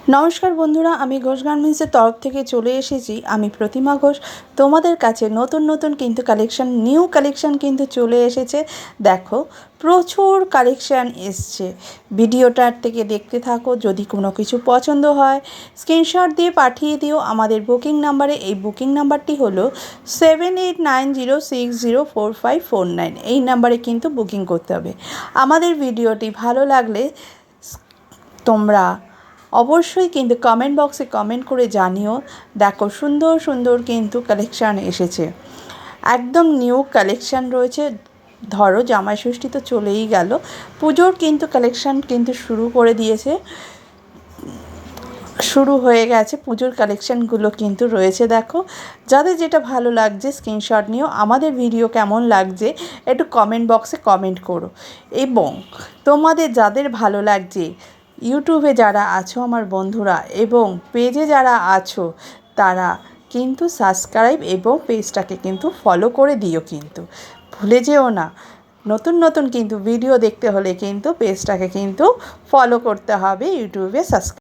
নমস্কার বন্ধুরা, আমি ঘোষ গার্মেন্টসের তরফ থেকে চলে এসেছি। আমি প্রতিমা ঘোষ তোমাদের কাছে নতুন কিন্তু নিউ কালেকশান কিন্তু চলে এসেছে। দেখো, প্রচুর কালেকশান এসছে। ভিডিওটার থেকে দেখতে থাকো। যদি কোনো কিছু পছন্দ হয় স্ক্রিনশট দিয়ে পাঠিয়ে দিও আমাদের বুকিং নাম্বারে। এই বুকিং নাম্বারটি হলো 7890604549। এই নাম্বারে কিন্তু বুকিং করতে হবে। আমাদের ভিডিওটি ভালো লাগলে তোমরা অবশ্যই কিন্তু কমেন্ট বক্সে কমেন্ট করে জানিও। দেখো, সুন্দর কিন্তু কালেকশান এসেছে, একদম নিউ কালেকশান রয়েছে। ধরো, জামাই ষষ্ঠী তো চলেই গেল, পুজোর কিন্তু কালেকশান কিন্তু শুরু হয়ে গেছে। পুজোর কালেকশানগুলো কিন্তু রয়েছে। দেখো, যাদের যেটা ভালো লাগছে স্ক্রিনশট নিও। আমাদের ভিডিও কেমন লাগছে একটু কমেন্ট বক্সে কমেন্ট করো। এবং তোমাদের যাদের ভালো লাগছে, ইউটিউবে যারা আছো আমার বন্ধুরা এবং পেজে যারা আছো, তারা কিন্তু সাবস্ক্রাইব এবং পেজটাকে কিন্তু ফলো করে দিও, কিন্তু ভুলে যেও না। নতুন কিন্তু ভিডিও দেখতে হলে কিন্তু পেজটাকে কিন্তু ফলো করতে হবে, ইউটিউবে সাবস্ক্রাইব।